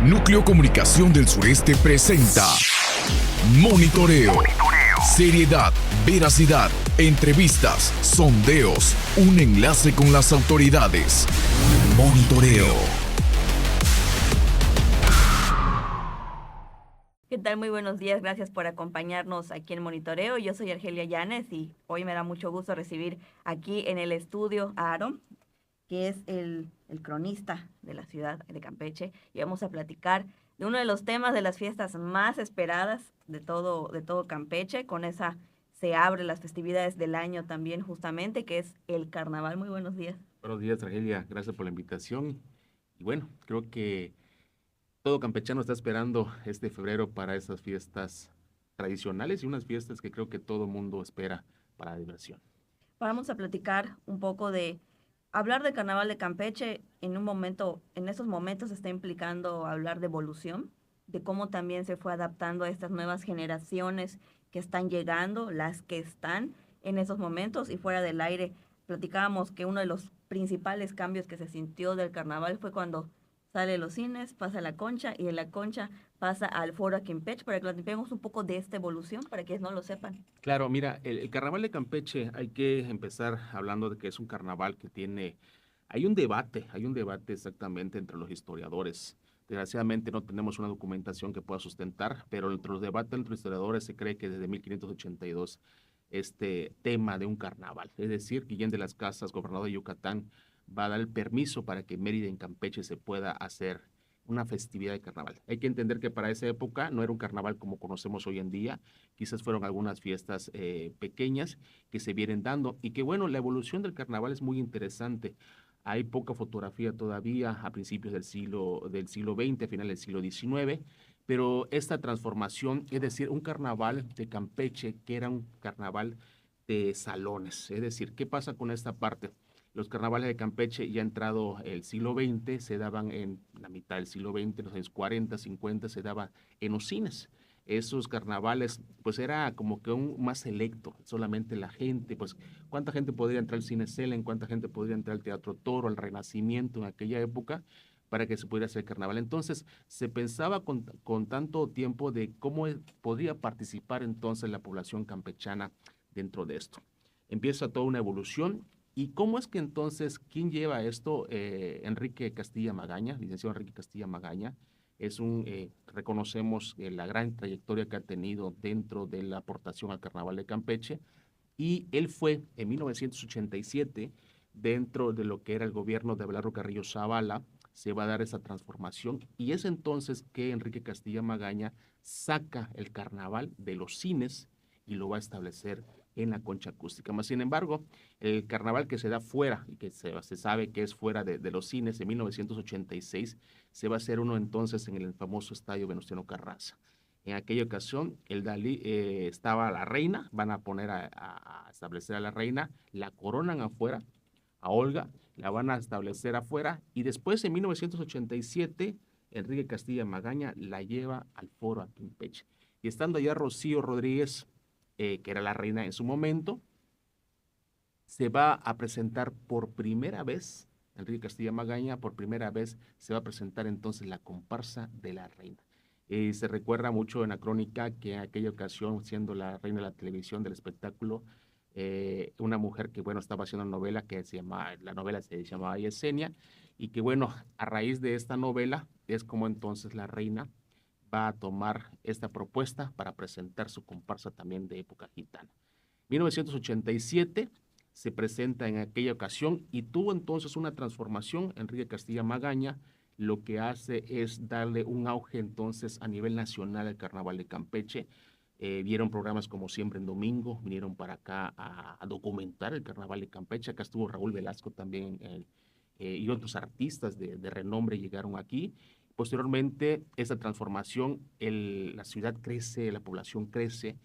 Núcleo Comunicación del Sureste presenta Monitoreo. Seriedad, veracidad, entrevistas, sondeos, un enlace con las autoridades. Monitoreo. ¿Qué tal? Muy buenos días, gracias por acompañarnos aquí en Monitoreo. Yo soy Argelia Llanes y hoy me da mucho gusto recibir aquí en el estudio a Aaron, que es el cronista de la ciudad de Campeche, y vamos a platicar de uno de los temas de las fiestas más esperadas de todo Campeche. Con esa se abren las festividades del año también, justamente, que es el carnaval. Muy buenos días. Buenos días, Argelia. Gracias por la invitación. Y bueno, creo que todo campechano está esperando este febrero para esas fiestas tradicionales y unas fiestas que creo que todo mundo espera para la diversión. Vamos a platicar un poco de hablar del carnaval de Campeche. En esos momentos está implicando hablar de evolución, de cómo también se fue adaptando a estas nuevas generaciones que están llegando, las que están en esos momentos. Y fuera del aire platicábamos que uno de los principales cambios que se sintió del carnaval fue cuando sale de los cines, pasa a la Concha, y de la Concha pasa al Foro a Campeche, para que platiquemos un poco de esta evolución, para quienes no lo sepan. Claro, mira, el carnaval de Campeche, hay que empezar hablando de que es un carnaval que tiene, hay un debate exactamente entre los historiadores. Desgraciadamente no tenemos una documentación que pueda sustentar, pero entre los debates entre los historiadores se cree que desde 1582 este tema de un carnaval, es decir, Guillén de las Casas, gobernador de Yucatán, va a dar el permiso para que Mérida en Campeche se pueda hacer una festividad de carnaval. Hay que entender que para esa época no era un carnaval como conocemos hoy en día, quizás fueron algunas fiestas pequeñas que se vienen dando y que bueno, la evolución del carnaval es muy interesante. Hay poca fotografía todavía a principios del siglo XX, a finales del siglo XIX, pero esta transformación, es decir, un carnaval de Campeche que era un carnaval de salones, es decir, ¿qué pasa con esta parte? Los carnavales de Campeche, ya entrado el siglo XX, se daban en la mitad del siglo XX, en los años 40, 50, se daba en los cines. Esos carnavales, pues era como que un más selecto, solamente la gente, pues cuánta gente podría entrar al Cine Selen, cuánta gente podría entrar al Teatro Toro, al Renacimiento en aquella época, para que se pudiera hacer carnaval. Entonces, se pensaba con tanto tiempo de cómo podría participar entonces la población campechana dentro de esto. Empieza toda una evolución. ¿Y cómo es que entonces, quién lleva esto? Enrique Castilla Magaña, licenciado Enrique Castilla Magaña, reconocemos la gran trayectoria que ha tenido dentro de la aportación al Carnaval de Campeche, y él fue en 1987, dentro de lo que era el gobierno de Abelardo Carrillo Zavala, se va a dar esa transformación, y es entonces que Enrique Castilla Magaña saca el carnaval de los cines y lo va a establecer en la Concha Acústica. Más sin embargo, el carnaval que se da fuera y que se sabe que es fuera de los cines, en 1986 se va a hacer uno entonces en el famoso estadio Venustiano Carranza. En aquella ocasión, el Dalí estaba la reina, van a poner a establecer a la reina, la coronan afuera, a Olga, la van a establecer afuera, y después en 1987, Enrique Castilla Magaña la lleva al Foro a Campeche. Y estando allá Rocío Rodríguez, que era la reina en su momento, se va a presentar por primera vez, Enrique Castilla Magaña, por primera vez se va a presentar entonces la comparsa de la reina. Se recuerda mucho en la crónica que en aquella ocasión, siendo la reina de la televisión del espectáculo, una mujer que, bueno, estaba haciendo una novela la novela se llamaba Yesenia, y que, bueno, a raíz de esta novela es como entonces la reina va a tomar esta propuesta para presentar su comparsa también de época gitana. 1987 se presenta en aquella ocasión y tuvo entonces una transformación. Enrique Castilla Magaña lo que hace es darle un auge entonces a nivel nacional al Carnaval de Campeche. Vieron programas como Siempre en Domingo, vinieron para acá a documentar el Carnaval de Campeche. Acá estuvo Raúl Velasco también, y otros artistas de renombre llegaron aquí. Posteriormente, esta transformación, la ciudad crece, la población crece,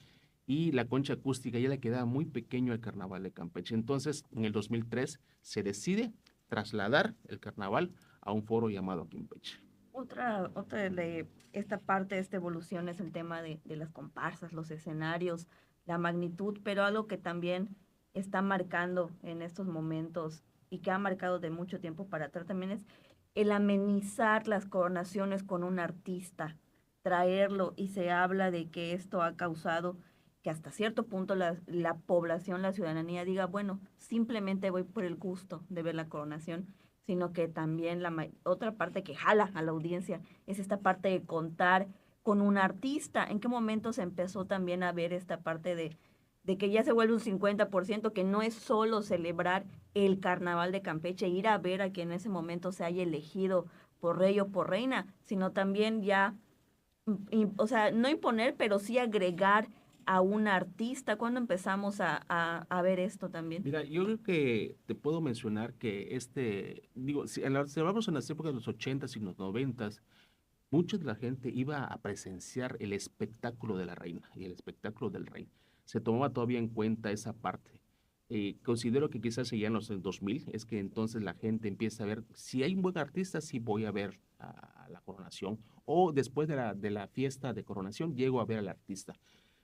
y la Concha Acústica ya le quedaba muy pequeño al Carnaval de Campeche. Entonces, en el 2003 se decide trasladar el carnaval a un foro llamado Campeche. Otra de esta parte de esta evolución es el tema de las comparsas, los escenarios, la magnitud, pero algo que también está marcando en estos momentos y que ha marcado de mucho tiempo para atrás también es el amenizar las coronaciones con un artista, traerlo, y se habla de que esto ha causado que hasta cierto punto la población, la ciudadanía diga, bueno, simplemente voy por el gusto de ver la coronación, sino que también otra parte que jala a la audiencia es esta parte de contar con un artista. ¿En qué momento se empezó también a ver esta parte de que ya se vuelve un 50%, que no es solo celebrar el carnaval de Campeche, ir a ver a quien en ese momento se haya elegido por rey o por reina, sino también ya, o sea, no imponer, pero sí agregar a un artista? ¿Cuándo empezamos a ver esto también? Mira, yo creo que te puedo mencionar que digo, si hablamos en las épocas de los 80s y los 90s, mucha de la gente iba a presenciar el espectáculo de la reina y el espectáculo del rey. Se tomaba todavía en cuenta esa parte. Considero que quizás ya en los 2000 es que entonces la gente empieza a ver, si hay un buen artista, sí voy a ver a la coronación, o después de la fiesta de coronación llego a ver al artista.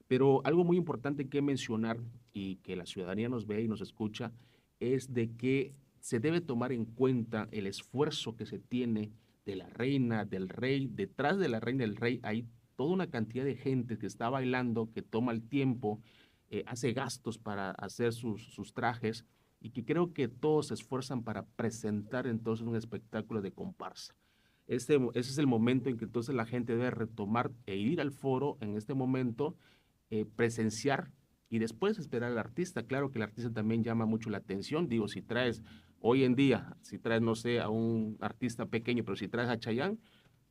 Pero algo muy importante que mencionar y que la ciudadanía nos ve y nos escucha es de que se debe tomar en cuenta el esfuerzo que se tiene de la reina, del rey. Detrás de la reina y del rey hay toda una cantidad de gente que está bailando, que toma el tiempo, hace gastos para hacer sus trajes, y que creo que todos se esfuerzan para presentar entonces un espectáculo de comparsa. Ese es el momento en que entonces la gente debe retomar e ir al foro en este momento, presenciar y después esperar al artista. Claro que el artista también llama mucho la atención. Digo, si traes hoy en día, si traes, no sé, a un artista pequeño, pero si traes a Chayanne,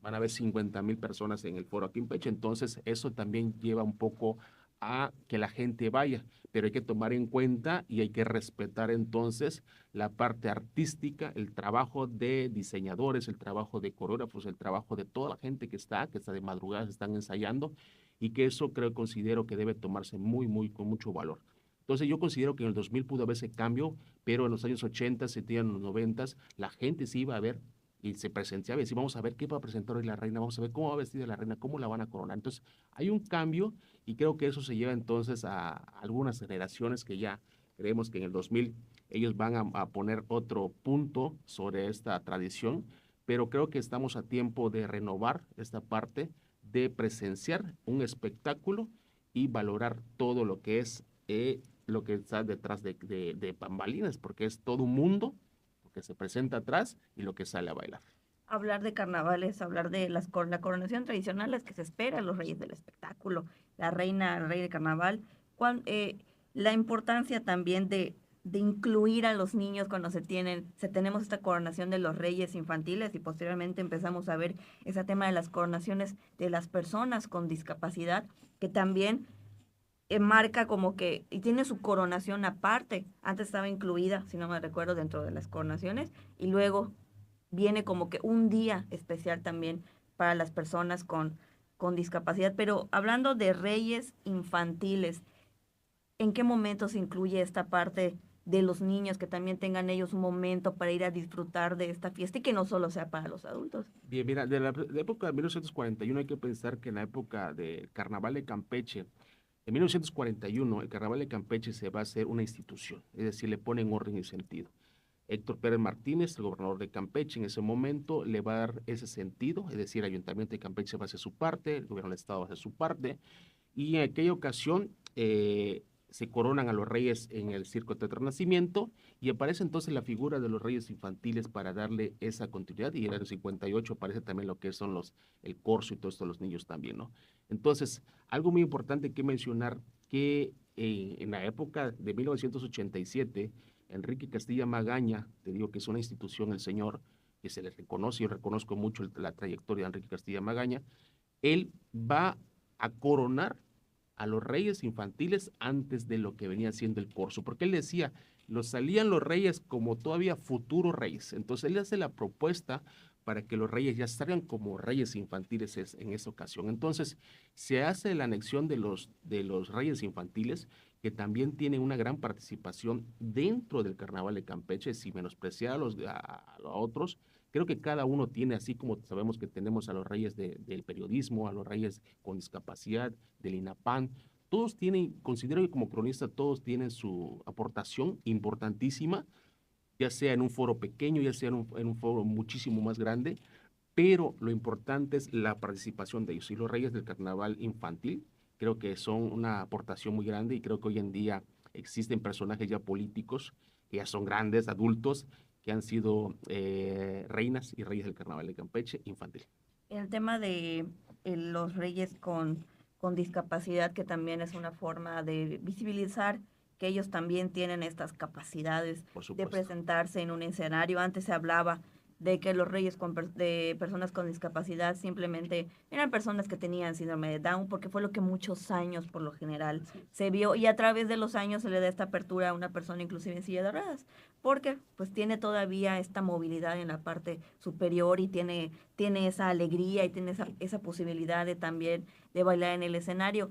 van a haber 50,000 personas en el foro aquí en Peche. Entonces, eso también lleva un poco a que la gente vaya, pero hay que tomar en cuenta y hay que respetar entonces la parte artística, el trabajo de diseñadores, el trabajo de coreógrafos, el trabajo de toda la gente que está de madrugada, están ensayando, y que eso considero que debe tomarse con mucho valor. Entonces yo considero que en el 2000 pudo haber ese cambio, pero en los años 80, 70, los 90, la gente se iba a ver y se presenciaba y decía, vamos a ver qué va a presentar hoy la reina, vamos a ver cómo va a vestir la reina, cómo la van a coronar. Entonces hay un cambio, y creo que eso se lleva entonces a algunas generaciones que ya creemos que en el 2000 ellos van a poner otro punto sobre esta tradición, pero creo que estamos a tiempo de renovar esta parte, de presenciar un espectáculo y valorar todo lo que está detrás de bambalinas, porque es todo un mundo lo que se presenta atrás y lo que sale a bailar. Hablar de carnavales, hablar de la coronación tradicional, las que se espera, los reyes del espectáculo, la reina, el rey de carnaval, la importancia también de incluir a los niños cuando tenemos esta coronación de los reyes infantiles, y posteriormente empezamos a ver ese tema de las coronaciones de las personas con discapacidad, que también marca como que, y tiene su coronación aparte. Antes estaba incluida, si no me recuerdo, dentro de las coronaciones, y luego viene como que un día especial también para las personas con discapacidad. Pero hablando de reyes infantiles, ¿en qué momento se incluye esta parte de los niños, que también tengan ellos un momento para ir a disfrutar de esta fiesta y que no solo sea para los adultos? Bien, mira, de la época de 1941 hay que pensar que en la época del Carnaval de Campeche, en 1941 el Carnaval de Campeche se va a hacer una institución, es decir, le ponen orden y sentido. Héctor Pérez Martínez, el gobernador de Campeche, en ese momento le va a dar ese sentido, es decir, el Ayuntamiento de Campeche va a hacer su parte, el gobierno del Estado va a hacer su parte, y en aquella ocasión se coronan a los reyes en el Circo Teatro Nacimiento, y aparece entonces la figura de los reyes infantiles para darle esa continuidad, y en el año 58 aparece también lo que son el corso y todo esto, los niños también, ¿no? Entonces, algo muy importante que mencionar, que en la época de 1987, Enrique Castilla Magaña, te digo que es una institución, el señor, que se le reconoce, y yo reconozco mucho la trayectoria de Enrique Castilla Magaña, él va a coronar a los reyes infantiles antes de lo que venía siendo el corso, porque él decía, salían los reyes como todavía futuros reyes. Entonces él hace la propuesta para que los reyes ya salgan como reyes infantiles en esa ocasión. Entonces se hace la anexión de los reyes infantiles, que también tienen una gran participación dentro del Carnaval de Campeche, sin menospreciar a otros. Creo que cada uno tiene, así como sabemos que tenemos a los reyes del periodismo, a los reyes con discapacidad, del INAPAN, todos tienen, considero que como cronista, todos tienen su aportación importantísima, ya sea en un foro pequeño, ya sea en un foro muchísimo más grande, pero lo importante es la participación de ellos. Y los Reyes del Carnaval infantil creo que son una aportación muy grande y creo que hoy en día existen personajes ya políticos que ya son grandes, adultos, que han sido reinas y reyes del Carnaval de Campeche infantil. El tema de los reyes con discapacidad, que también es una forma de visibilizar que ellos también tienen estas capacidades Por de supuesto. presentarse en un escenario. Antes se hablaba de que los reyes de personas con discapacidad simplemente eran personas que tenían síndrome de Down, porque fue lo que muchos años por lo general se vio, y a través de los años se le da esta apertura a una persona inclusive en silla de ruedas, porque pues tiene todavía esta movilidad en la parte superior y tiene esa alegría y tiene esa posibilidad de también de bailar en el escenario.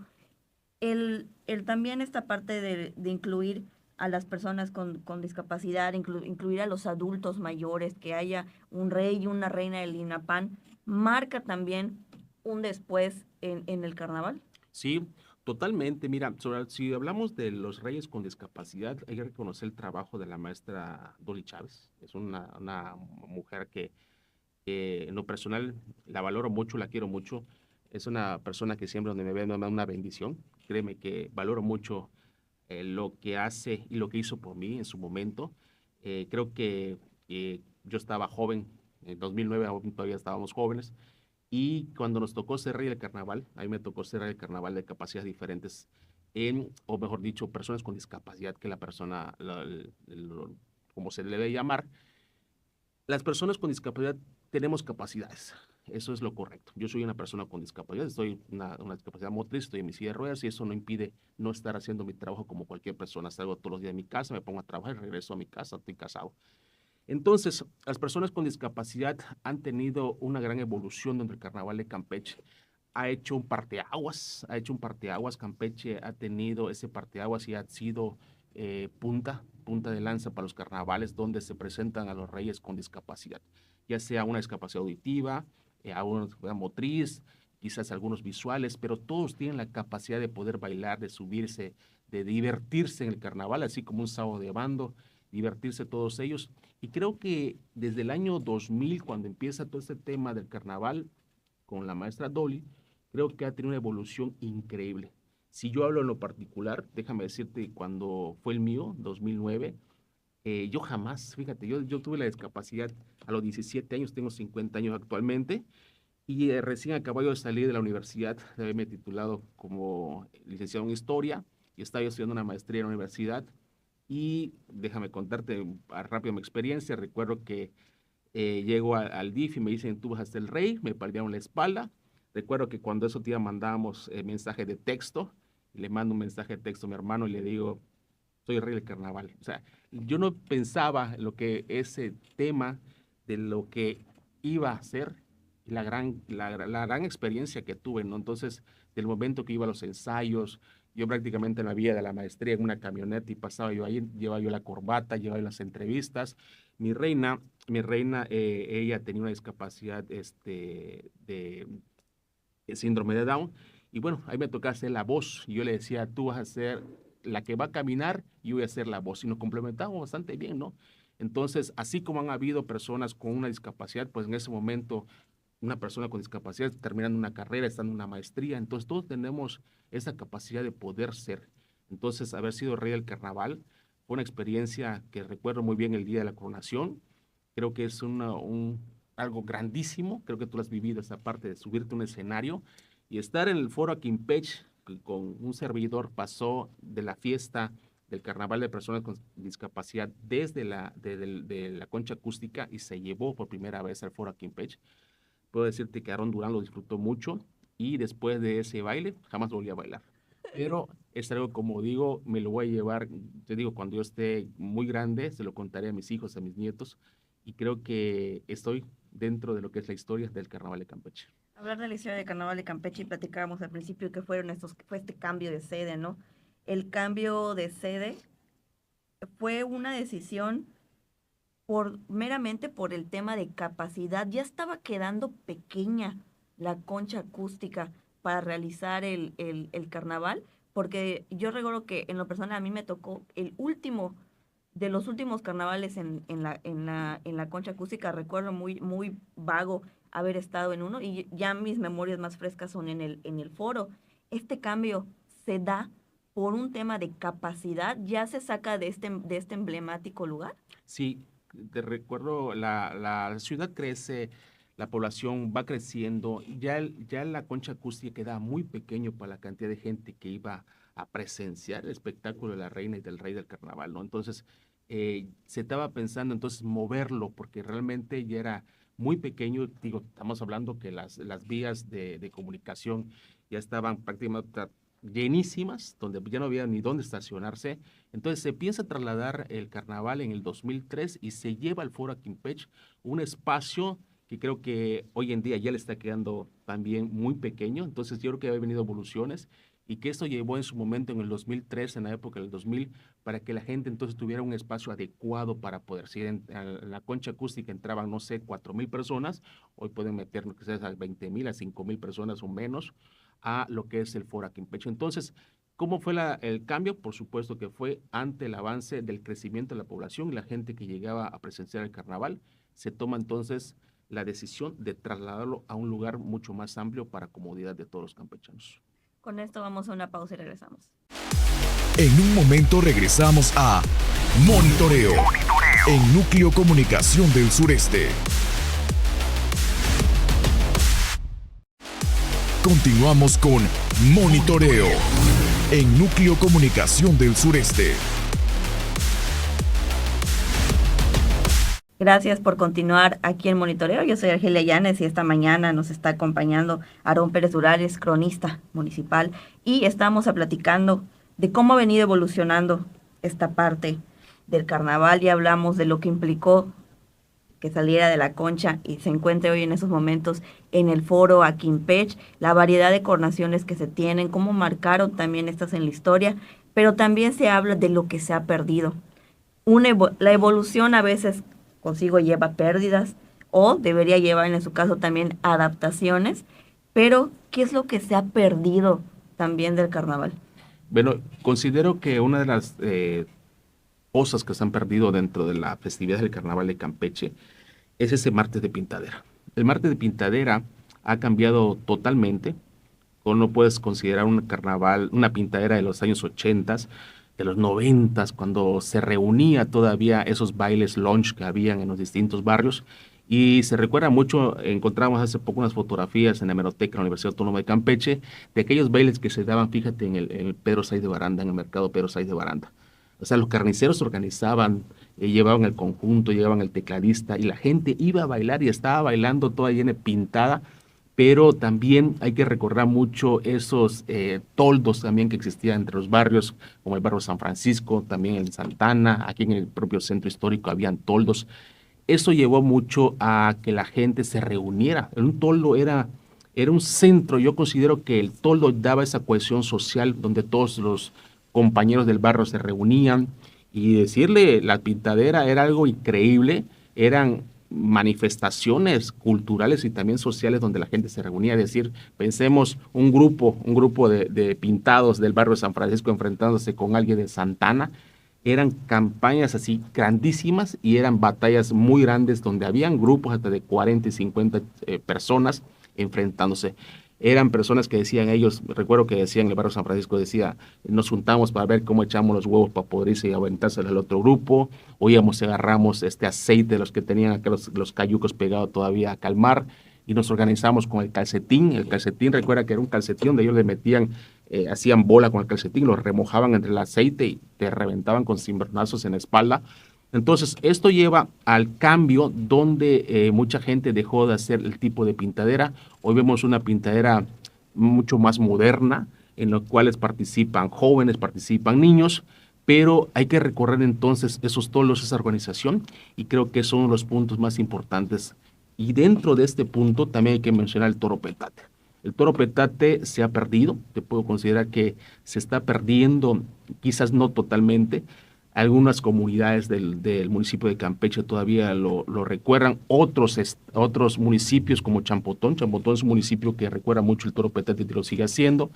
El también esta parte de incluir a las personas con discapacidad, incluir a los adultos mayores, que haya un rey y una reina del INAPAN, marca también un después en el carnaval. Sí, totalmente. Mira, si hablamos de los reyes con discapacidad, hay que reconocer el trabajo de la maestra Dolly Chávez. Es una mujer que en lo personal la valoro mucho, la quiero mucho. Es una persona que siempre donde me ve me da una bendición. Créeme que valoro mucho lo que hace y lo que hizo por mí en su momento. Creo que yo estaba joven, en 2009 aún todavía estábamos jóvenes, y cuando nos tocó ser rey del carnaval, a mí me tocó ser rey del carnaval de capacidades diferentes, o mejor dicho, personas con discapacidad, que la persona, como se le debe llamar, las personas con discapacidad tenemos capacidades. Eso es lo correcto. Yo soy una persona con discapacidad, estoy una discapacidad motriz, estoy en mi silla de ruedas y eso no impide no estar haciendo mi trabajo como cualquier persona. Salgo todos los días de mi casa, me pongo a trabajar y regreso a mi casa, estoy casado. Entonces, las personas con discapacidad han tenido una gran evolución dentro del Carnaval de Campeche. Ha hecho un parteaguas. Campeche ha tenido ese parteaguas y ha sido punta de lanza para los carnavales donde se presentan a los reyes con discapacidad, ya sea una discapacidad auditiva, a una discapacidad motriz, quizás algunos visuales, pero todos tienen la capacidad de poder bailar, de subirse, de divertirse en el carnaval, así como un sábado de bando, divertirse todos ellos. Y creo que desde el año 2000, cuando empieza todo este tema del carnaval con la maestra Dolly, creo que ha tenido una evolución increíble. Si yo hablo en lo particular, déjame decirte, cuando fue el mío, 2009, yo jamás, fíjate, yo tuve la discapacidad a los 17 años, tengo 50 años actualmente, y recién acabo de salir de la universidad, de haberme titulado como licenciado en Historia, y estaba estudiando una maestría en la universidad, y déjame contarte rápido mi experiencia. Recuerdo que llego al DIF y me dicen, tú vas a ser el rey, me palmearon la espalda. Recuerdo que cuando eso día mandábamos mensaje de texto, le mando un mensaje de texto a mi hermano y le digo, soy el rey del carnaval. O sea, yo no pensaba lo que ese tema de lo que iba a ser la gran experiencia que tuve, ¿no? Entonces, del momento que iba a los ensayos, yo prácticamente me había de la maestría en una camioneta y pasaba yo ahí, llevaba yo la corbata, llevaba yo las entrevistas. Mi reina, ella tenía una discapacidad de síndrome de Down, y bueno, ahí me tocaba hacer la voz. Y yo le decía, tú vas a ser la que va a caminar y yo voy a hacer la voz. Y nos complementamos bastante bien, ¿no? Entonces, así como han habido personas con una discapacidad, pues en ese momento una persona con discapacidad terminando una carrera, estando en una maestría, entonces todos tenemos esa capacidad de poder ser. Entonces, haber sido rey del carnaval fue una experiencia que recuerdo muy bien el día de la coronación. Creo que es algo grandísimo, creo que tú lo has vivido, esa parte de subirte a un escenario y estar en el foro Aquimpech con un servidor. Pasó de la fiesta del carnaval de personas con discapacidad desde de la concha acústica y se llevó por primera vez al foro Aquimpech. Puedo decirte que Aaron Durán lo disfrutó mucho y después de ese baile jamás volví a bailar. Pero es algo, como digo, me lo voy a llevar, te digo, cuando yo esté muy grande, se lo contaré a mis hijos, a mis nietos, y creo que estoy dentro de lo que es la historia del Carnaval de Campeche. Hablar de la historia de Carnaval de Campeche, y platicábamos al principio que fue este cambio de sede, ¿no? El cambio de sede fue una decisión meramente por el tema de capacidad. Ya estaba quedando pequeña la concha acústica para realizar el carnaval, porque yo recuerdo que en lo personal a mí me tocó el último de los últimos carnavales en la Concha Acústica, recuerdo muy vago haber estado en uno y ya mis memorias más frescas son en el foro. Este cambio se da por un tema de capacidad, ya se saca de este emblemático lugar. Sí, te recuerdo, la ciudad crece, la población va creciendo, ya la Concha Acústica queda muy pequeño para la cantidad de gente que iba a presenciar el espectáculo de la reina y del rey del carnaval, ¿no? Entonces, se estaba pensando entonces moverlo, porque realmente ya era muy pequeño. Digo, estamos hablando que las vías de comunicación ya estaban prácticamente llenísimas, donde ya no había ni dónde estacionarse. Entonces se piensa trasladar el carnaval en el 2003 y se lleva al Foro Aquimpech, un espacio que creo que hoy en día ya le está quedando también muy pequeño. Entonces yo creo que ha venido evoluciones y que esto llevó en su momento en el 2003, en la época del 2000, para que la gente entonces tuviera un espacio adecuado para poder seguir en la Concha Acústica. Entraban, no sé, 4,000 personas, hoy pueden meter, no sé, a 20,000, a 5,000 personas o menos a lo que es el Foro Aquimpech. Entonces, ¿cómo fue el cambio? Por supuesto que fue ante el avance del crecimiento de la población y la gente que llegaba a presenciar el carnaval. Se toma entonces la decisión de trasladarlo a un lugar mucho más amplio para comodidad de todos los campechanos. Con esto vamos a una pausa y regresamos. En un momento regresamos a Monitoreo, en Núcleo Comunicación del Sureste. Continuamos con Monitoreo en Núcleo Comunicación del Sureste. Gracias por continuar aquí en Monitoreo. Yo soy Argelia Llanes y esta mañana nos está acompañando Aarón Pérez Durales, cronista municipal, y estamos platicando de cómo ha venido evolucionando esta parte del carnaval. Ya hablamos de lo que implicó que saliera de la Concha y se encuentre hoy en esos momentos en el Foro Aquimpech, la variedad de coronaciones que se tienen, cómo marcaron también estas en la historia, pero también se habla de lo que se ha perdido. La evolución a veces consigo lleva pérdidas o debería llevar en su caso también adaptaciones, pero ¿qué es lo que se ha perdido también del carnaval? Bueno, considero que una de las cosas que se han perdido dentro de la festividad del carnaval de Campeche es ese martes de pintadera. El martes de pintadera ha cambiado totalmente. O no puedes considerar un carnaval, una pintadera de los años 80, de los 90, cuando se reunía todavía esos bailes lounge que habían en los distintos barrios. Y se recuerda mucho, encontramos hace poco unas fotografías en la hemeroteca de la Universidad Autónoma de Campeche, de aquellos bailes que se daban, fíjate, en el Pedro Sáiz de Baranda, en el mercado Pedro Sáiz de Baranda. O sea, los carniceros se organizaban, llevaban el conjunto, llevaban el tecladista y la gente iba a bailar y estaba bailando toda llena pintada, pero también hay que recordar mucho esos toldos también que existían entre los barrios, como el barrio San Francisco, también en Santana, aquí en el propio centro histórico habían toldos. Eso llevó mucho a que la gente se reuniera. Un toldo era un centro. Yo considero que el toldo daba esa cohesión social donde todos los compañeros del barrio se reunían, y decirle la pintadera era algo increíble. Eran manifestaciones culturales y también sociales donde la gente se reunía. Es decir, pensemos un grupo de pintados del barrio de San Francisco enfrentándose con alguien de Santana. Eran campañas así grandísimas y eran batallas muy grandes donde habían grupos hasta de 40 y 50 personas enfrentándose. Eran personas que decían ellos, recuerdo que decían en el barrio San Francisco, decía, nos juntamos para ver cómo echamos los huevos para poder irse y aventárselo al otro grupo, o íbamos y agarramos este aceite de los que tenían acá los cayucos pegados todavía a calmar, y nos organizamos con el calcetín. El calcetín, recuerda que era un calcetín donde ellos le metían, hacían bola con el calcetín, lo remojaban entre el aceite y te reventaban con cimbronazos en la espalda. Entonces, esto lleva al cambio donde mucha gente dejó de hacer el tipo de pintadera. Hoy vemos una pintadera mucho más moderna, en los cuales participan jóvenes, participan niños, pero hay que recorrer entonces esos toldos, esa organización, y creo que son los puntos más importantes. Y dentro de este punto también hay que mencionar el toro petate. El toro petate se ha perdido, te puedo considerar que se está perdiendo, quizás no totalmente. Algunas comunidades del municipio de Campeche todavía lo recuerdan, otros municipios como Champotón. Champotón es un municipio que recuerda mucho el toro petate y lo sigue haciendo,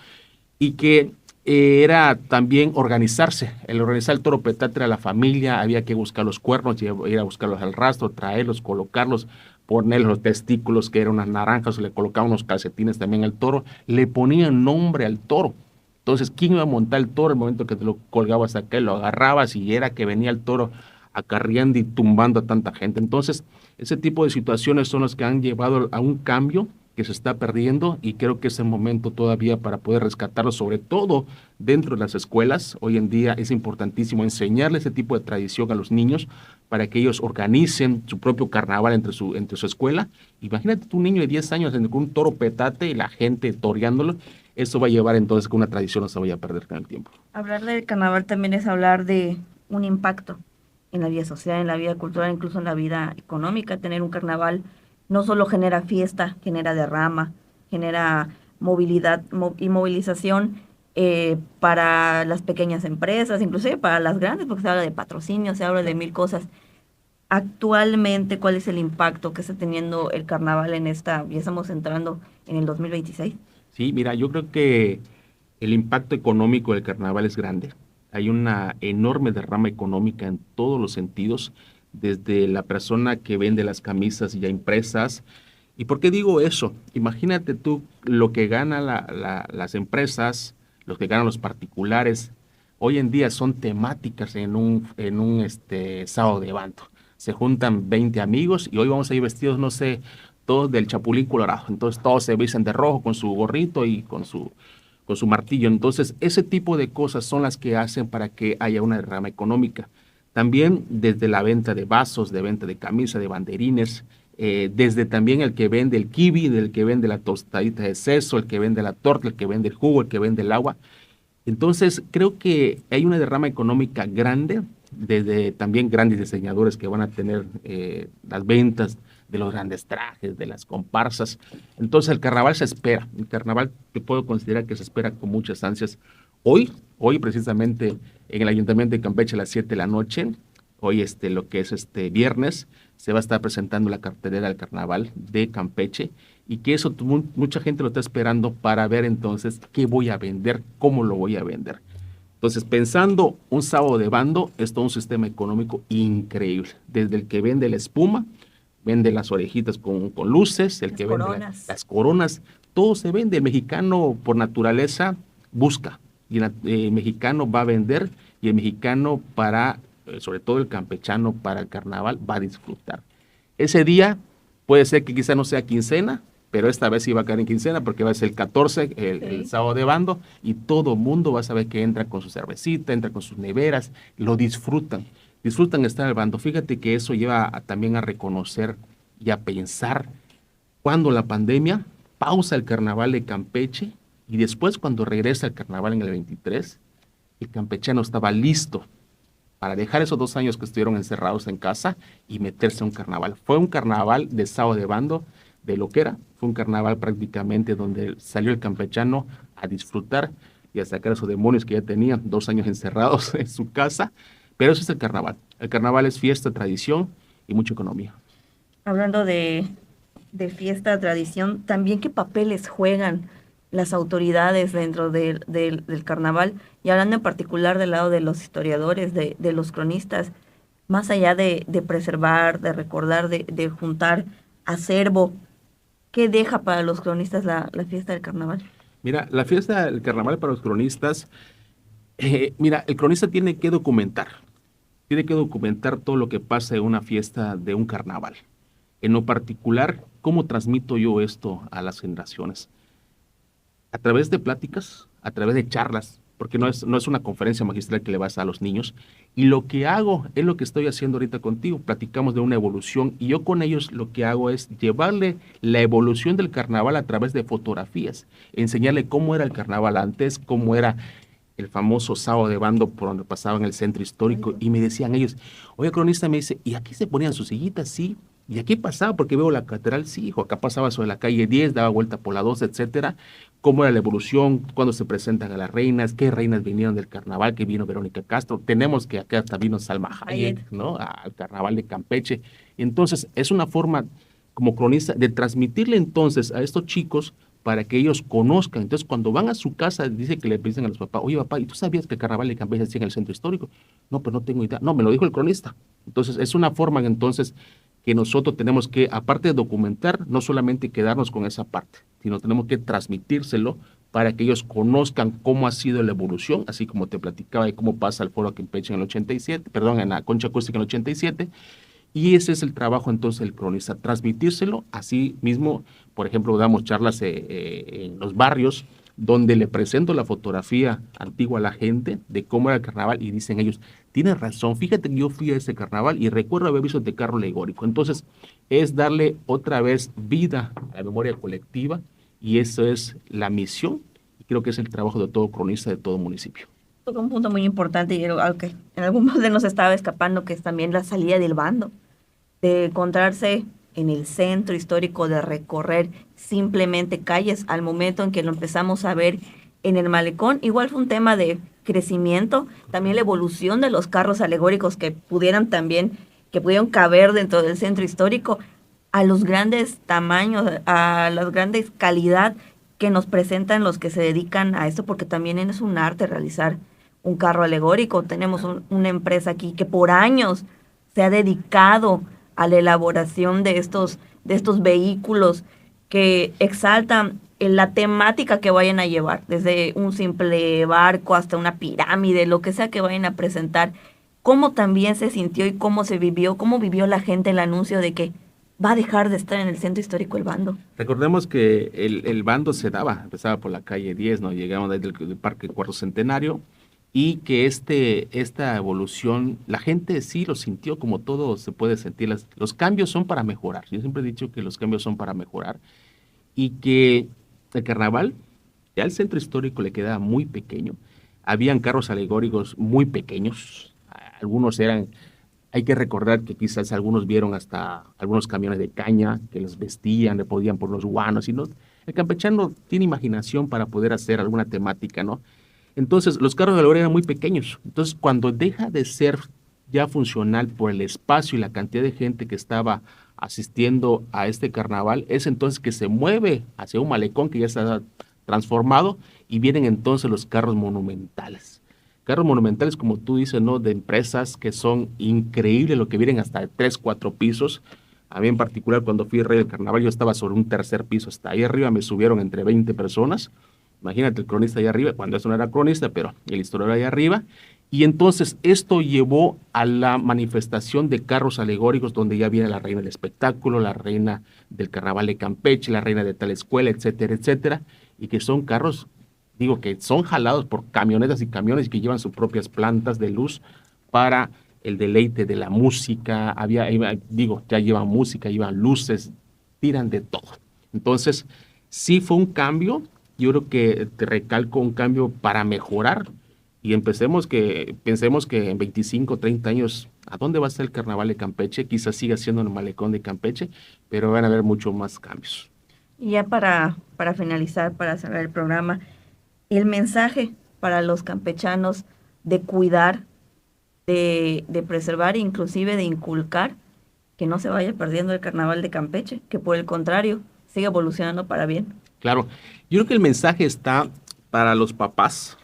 y que era también organizarse. El organizar el toro petate era la familia, había que buscar los cuernos, ir a buscarlos al rastro, traerlos, colocarlos, poner los testículos, que eran unas naranjas, le colocaban unos calcetines también al toro, le ponían nombre al toro. Entonces, ¿quién iba a montar el toro? El momento que te lo colgabas acá, lo agarrabas y era que venía el toro acarreando y tumbando a tanta gente. Entonces, ese tipo de situaciones son las que han llevado a un cambio que se está perdiendo y creo que es el momento todavía para poder rescatarlo, sobre todo dentro de las escuelas. Hoy en día es importantísimo enseñarle ese tipo de tradición a los niños para que ellos organicen su propio carnaval entre su escuela. Imagínate tu niño de 10 años con un toro petate y la gente toreándolo. Eso va a llevar entonces que una tradición no se vaya a perder con el tiempo. Hablar del carnaval también es hablar de un impacto en la vida social, en la vida cultural, incluso en la vida económica. Tener un carnaval no solo genera fiesta, genera derrama, genera movilidad y movilización para las pequeñas empresas, inclusive para las grandes, porque se habla de patrocinio, se habla de mil cosas. Actualmente, ¿cuál es el impacto que está teniendo el carnaval en esta? Ya estamos entrando en el 2026. Sí, mira, yo creo que el impacto económico del carnaval es grande. Hay una enorme derrama económica en todos los sentidos, desde la persona que vende las camisas ya impresas. ¿Y por qué digo eso? Imagínate tú lo que ganan las empresas, lo que ganan los particulares. Hoy en día son temáticas en un sábado de bando. Se juntan 20 amigos y hoy vamos a ir vestidos, no sé, todos del Chapulín Colorado. Entonces todos se visten de rojo con su gorrito y con su martillo. Entonces, ese tipo de cosas son las que hacen para que haya una derrama económica. También desde la venta de vasos, de venta de camisas, de banderines, desde también el que vende el kiwi, del que vende la tostadita de seso, el que vende la torta, el que vende el jugo, el que vende el agua. Entonces, creo que hay una derrama económica grande, desde también grandes diseñadores que van a tener las ventas de los grandes trajes, de las comparsas. Entonces, el carnaval se espera. El carnaval te puedo considerar que se espera con muchas ansias. Hoy precisamente en el Ayuntamiento de Campeche a las 7 de la noche, hoy lo que es viernes, se va a estar presentando la cartelera del carnaval de Campeche y que eso mucha gente lo está esperando para ver entonces qué voy a vender, cómo lo voy a vender. Entonces, pensando un sábado de bando, es todo un sistema económico increíble. Desde el que vende la espuma, vende las orejitas con luces, el Las que coronas. vende las coronas, todo se vende. El mexicano por naturaleza busca y el mexicano va a vender y el mexicano sobre todo el campechano para el carnaval va a disfrutar. Ese día puede ser que quizá no sea quincena, pero esta vez sí va a caer en quincena porque va a ser el 14, el sábado de bando, y todo mundo va a saber que entra con su cervecita, entra con sus neveras, lo disfrutan estar al bando. Fíjate que eso lleva también a reconocer y a pensar cuando la pandemia pausa el carnaval de Campeche y después cuando regresa el carnaval en el 23, el campechano estaba listo para dejar esos 2 años que estuvieron encerrados en casa y meterse a un carnaval. Fue un carnaval de sábado de bando, de lo que era. Fue un carnaval prácticamente donde salió el campechano a disfrutar y a sacar a esos demonios que ya tenían 2 años encerrados en su casa. Pero eso es el carnaval. El carnaval es fiesta, tradición y mucha economía. Hablando de fiesta, tradición, también qué papeles juegan las autoridades dentro del carnaval, y hablando en particular del lado de los historiadores, de los cronistas, más allá de preservar, de recordar, de juntar acervo, ¿qué deja para los cronistas la fiesta del carnaval? Mira, la fiesta del carnaval para los cronistas, mira, el cronista tiene que documentar todo lo que pasa en una fiesta de un carnaval. En lo particular, ¿cómo transmito yo esto a las generaciones? A través de pláticas, a través de charlas, porque no es una conferencia magistral que le vas a los niños. Y lo que hago es lo que estoy haciendo ahorita contigo. Platicamos de una evolución y yo con ellos lo que hago es llevarle la evolución del carnaval a través de fotografías, enseñarle cómo era el carnaval antes, cómo era el famoso sábado de bando por donde pasaba en el centro histórico. Y me decían ellos, oye, cronista, me dice, ¿y aquí se ponían sus sillitas? Sí. ¿Y aquí pasaba? Porque veo la catedral, sí, hijo, acá pasaba sobre la calle 10, daba vuelta por la 2, etcétera. ¿Cómo era la evolución? ¿Cuándo se presentan a las reinas? ¿Qué reinas vinieron del carnaval? ¿Que vino Verónica Castro? Tenemos que acá hasta vino Salma Hayek, ¿no? Al carnaval de Campeche. Entonces, es una forma como cronista de transmitirle entonces a estos chicos para que ellos conozcan. Entonces, cuando van a su casa, dice que le dicen a los papás, oye, papá, ¿y tú sabías que el carnaval de Campeche se hacía en el centro histórico? No, pues no tengo idea. No, me lo dijo el cronista. Entonces, es una forma entonces que nosotros tenemos que, aparte de documentar, no solamente quedarnos con esa parte, sino tenemos que transmitírselo para que ellos conozcan cómo ha sido la evolución, así como te platicaba de cómo pasa el foro Campeche en el 87, perdón, en la Concha Acústica en el 87, y ese es el trabajo entonces del cronista, transmitírselo. Así mismo, por ejemplo, damos charlas en los barrios donde le presento la fotografía antigua a la gente de cómo era el carnaval y dicen ellos, tienes razón, fíjate que yo fui a ese carnaval y recuerdo haber visto este carro alegórico. Entonces, es darle otra vez vida a la memoria colectiva y eso es la misión y creo que es el trabajo de todo cronista de todo municipio. Toca un punto muy importante y algo que en algún momento nos estaba escapando, que es también la salida del bando, de encontrarse en el centro histórico, de recorrer simplemente calles al momento en que lo empezamos a ver en el malecón. Igual fue un tema de crecimiento, también la evolución de los carros alegóricos que pudieran caber dentro del centro histórico, a los grandes tamaños, a las grandes calidad que nos presentan los que se dedican a esto, porque también es un arte realizar un carro alegórico. Tenemos una empresa aquí que por años se ha dedicado a la elaboración de estos vehículos que exaltan la temática que vayan a llevar, desde un simple barco hasta una pirámide, lo que sea que vayan a presentar. Cómo también se sintió y cómo se vivió, cómo vivió la gente el anuncio de que va a dejar de estar en el centro histórico el bando. Recordemos que el bando empezaba por la calle 10, ¿no? Llegamos desde el Parque Cuarto Centenario, y que esta evolución, la gente sí lo sintió como todo se puede sentir. Los cambios son para mejorar. Yo siempre he dicho que los cambios son para mejorar y que el carnaval, ya el centro histórico le quedaba muy pequeño. Habían carros alegóricos muy pequeños. Algunos hay que recordar que quizás algunos vieron hasta algunos camiones de caña que los vestían, le podían por los guanos. El campechano tiene imaginación para poder hacer alguna temática, ¿no? Entonces, los carros de alegórica eran muy pequeños. Entonces, cuando deja de ser ya funcional por el espacio y la cantidad de gente que estaba asistiendo a este carnaval, es entonces que se mueve hacia un malecón que ya está transformado y vienen entonces los carros monumentales. Carros monumentales, como tú dices, ¿no? De empresas que son increíbles, lo que vienen hasta de 3, 4 pisos. A mí en particular, cuando fui rey del carnaval, yo estaba sobre un tercer piso. Hasta ahí arriba me subieron entre 20 personas. Imagínate el cronista allá arriba, cuando eso no era cronista, pero el historiador allá arriba. Y entonces esto llevó a la manifestación de carros alegóricos donde ya viene la reina del espectáculo, la reina del carnaval de Campeche, la reina de tal escuela, etcétera, etcétera. Y que son carros, digo, que son jalados por camionetas y camiones que llevan sus propias plantas de luz para el deleite de la música. Ya llevan música, llevan luces, tiran de todo. Entonces, sí fue un cambio. Yo creo que te recalco un cambio para mejorar y pensemos que en 25, 30 años, ¿a dónde va a estar el carnaval de Campeche? Quizás siga siendo en el malecón de Campeche, pero van a haber mucho más cambios. Y ya para finalizar, para cerrar el programa, el mensaje para los campechanos de cuidar, de preservar e inclusive de inculcar que no se vaya perdiendo el carnaval de Campeche, que por el contrario, siga evolucionando para bien. Claro, yo creo que el mensaje está para los papás,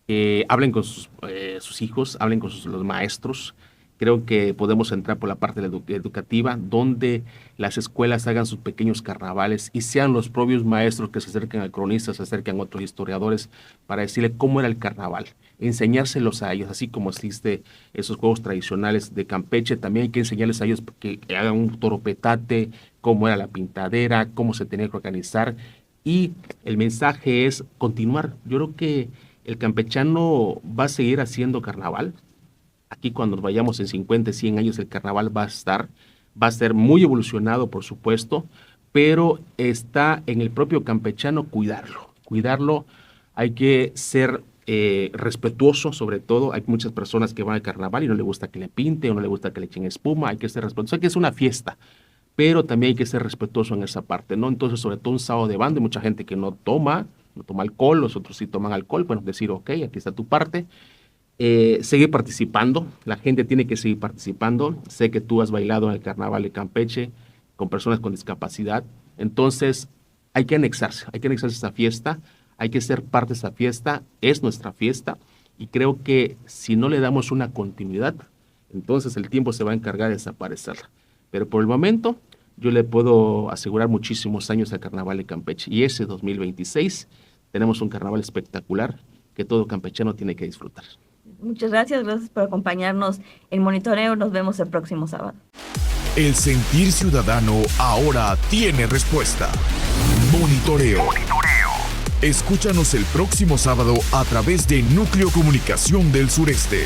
que hablen con sus hijos, hablen con los maestros. Creo que podemos entrar por la parte educativa, donde las escuelas hagan sus pequeños carnavales y sean los propios maestros que se acerquen al cronista, se acerquen a otros historiadores para decirle cómo era el carnaval, enseñárselos a ellos, así como existe esos juegos tradicionales de Campeche, también hay que enseñarles a ellos que hagan un toropetate, cómo era la pintadera, cómo se tenía que organizar, y el mensaje es continuar. Yo creo que el campechano va a seguir haciendo carnaval. Aquí cuando nos vayamos en 50, 100 años el carnaval va a ser muy evolucionado, por supuesto, pero está en el propio campechano cuidarlo. Hay que ser respetuoso, sobre todo. Hay muchas personas que van al carnaval y no le gusta que le pinte o no le gusta que le echen espuma. Hay que ser respetuoso. Hay que es una fiesta, pero también hay que ser respetuoso en esa parte, ¿no? Entonces, sobre todo un sábado de banda, hay mucha gente que no toma alcohol, los otros sí toman alcohol. Bueno, decir, ok, aquí está tu parte. Seguir participando, la gente tiene que seguir participando. Sé que tú has bailado en el carnaval de Campeche con personas con discapacidad, entonces hay que anexarse a esa fiesta, hay que ser parte de esa fiesta, es nuestra fiesta, y creo que si no le damos una continuidad, entonces el tiempo se va a encargar de desaparecerla. Pero por el momento, yo le puedo asegurar muchísimos años al Carnaval de Campeche, y ese 2026 tenemos un carnaval espectacular que todo campechano tiene que disfrutar. Muchas gracias por acompañarnos en Monitoreo. Nos vemos el próximo sábado. El sentir ciudadano ahora tiene respuesta. Monitoreo. Escúchanos el próximo sábado a través de Núcleo Comunicación del Sureste.